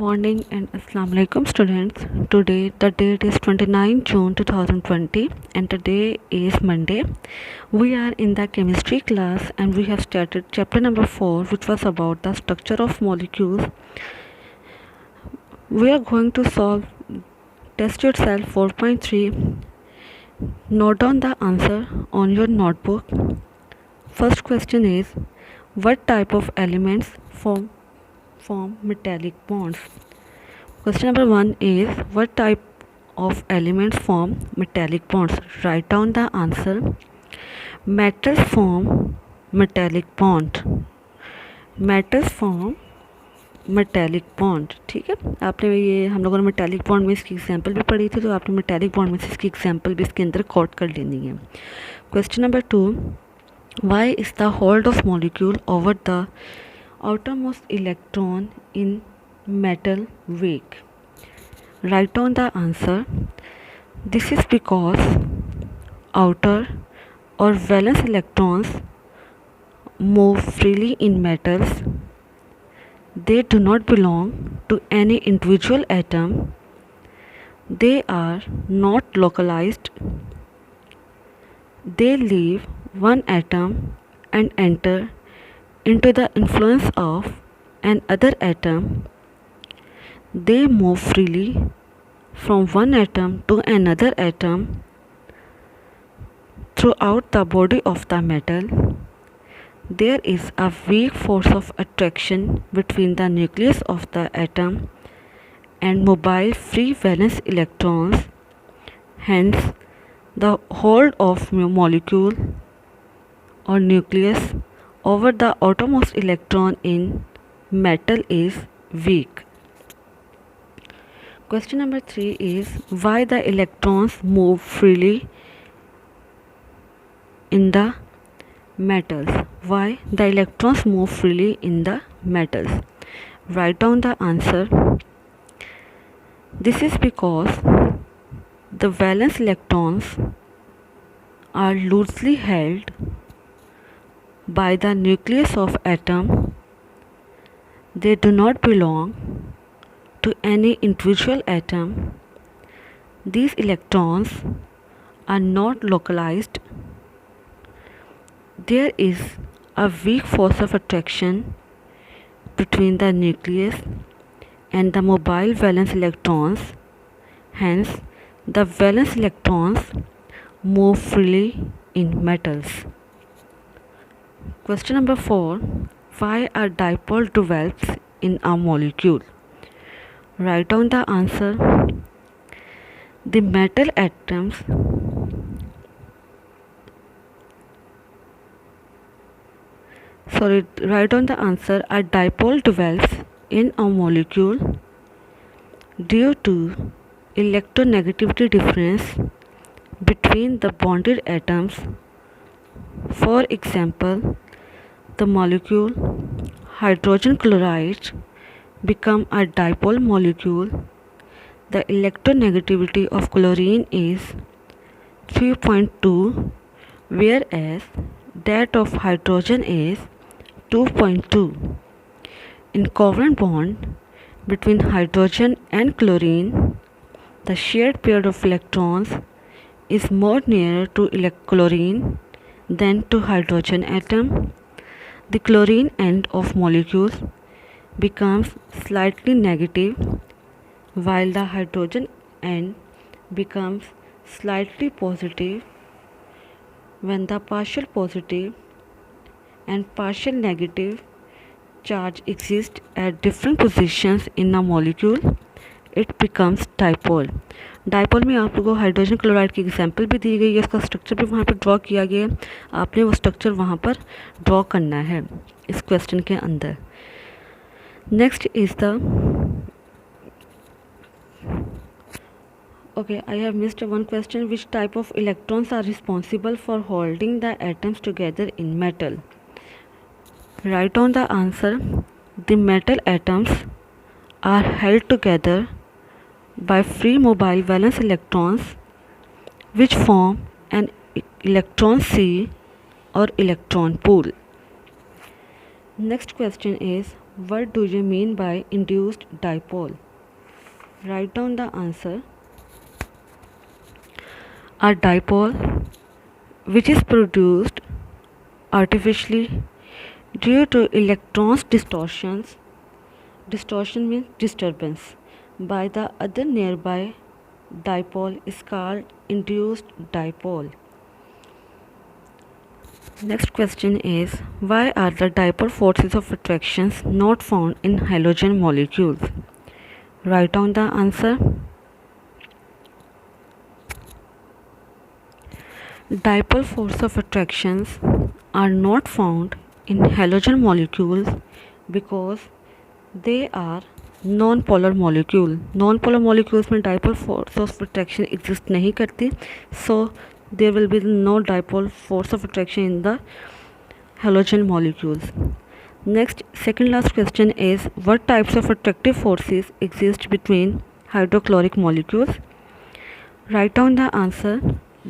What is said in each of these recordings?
Morning and Assalamu alaikum students. Today the date is 29 June 2020 and today is Monday. We are in the chemistry class and we have started chapter number 4, which was about the structure of molecules. We are going to solve test yourself 4.3. Note down the answer on your notebook. First question is, what type of elements form metallic bonds? Question number 1 is, what type of elements form metallic bonds? Write down the answer. Metals form metallic bond. Metals form metallic bond. ठीक है, आपने ये हम लोगों ने metallic bond में इसकी example भी पढ़ी थी, तो आपने मेटेलिक बॉन्ड में से इसकी एग्जांपल भी इसके अंदर कोट कर लेनी है. Question number 2, why is the hold of molecule over the outermost electron in metal weak? Write down the answer. This is because outer or valence electrons move freely in metals. They do not belong to any individual atom. They are not localized. They leave one atom and enter into the influence of another atom. They move freely from one atom to another atom throughout the body of the metal. There is a weak force of attraction between the nucleus of the atom and mobile free valence electrons. Hence, the hold of molecule or nucleus over the outermost electron in metal is weak. Question number 3 is, why the electrons move freely in the metals? Why the electrons move freely in the metals? Write down the answer. This is because the valence electrons are loosely held by the nucleus of atom. They do not belong to any individual atom. These electrons are not localized. There is a weak force of attraction between the nucleus and the mobile valence electrons. Hence, the valence electrons move freely in metals. Question number 4, why a dipole develops in a molecule? Write down the answer. The metal atoms write down the answer. A dipole develops in a molecule due to electronegativity difference between the bonded atoms. For example, the molecule hydrogen chloride become a dipole molecule. The electronegativity of chlorine is 3.2, whereas that of hydrogen is 2.2. In covalent bond between hydrogen and chlorine, the shared pair of electrons is more nearer to chlorine than to hydrogen atom. The chlorine end of molecules becomes slightly negative, while the hydrogen end becomes slightly positive when the partial positive and partial negative charge exist at different positions in a molecule. It becomes dipole. Dipole में आप लोगों को hydrogen chloride की example भी दी गई है, उसका structure भी वहाँ पर ड्रॉ किया गया है. आपने वो स्ट्रक्चर वहाँ पर ड्रॉ करना है इस क्वेश्चन के अंदर. Next is the okay, I have missed one question. Which type of electrons are responsible for holding the atoms together in metal? Write down the answer. The metal atoms are held together by free mobile valence electrons, which form an electron sea or electron pool. Next question is, What do you mean by induced dipole? Write down the answer. A dipole which is produced artificially due to electrons distortion means disturbance, by the other nearby dipole is called induced dipole. Next question is, why are the dipole forces of attraction not found in halogen molecules? Write down the answer. Dipole force of attractions are not found in halogen molecules because they are non-polar molecule. Non-polar molecules में dipole force of attraction exist नहीं करती, so there will be no dipole force of attraction in the halogen molecules. Next, second last question is, what types of attractive forces exist between hydrochloric molecules? Write down the answer.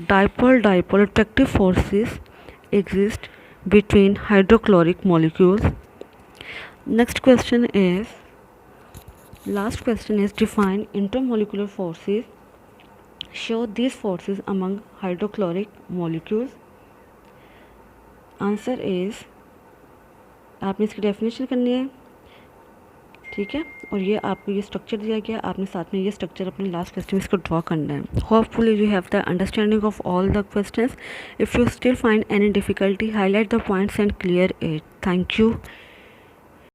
Dipole attractive forces exist between hydrochloric molecules. Next question is, last question is, define intermolecular forces. Show these forces among hydrochloric molecules. Answer is, आपने इसकी definition करनी है, ठीक है, और ये आपको ये स्ट्रक्चर दिया गया, आपने साथ में ये स्ट्रक्चर अपने लास्ट क्वेश्चन में इसको ड्रॉ करना है. Hopefully you have the understanding of all the questions. If you still find any difficulty, highlight the points and clear it. Thank you.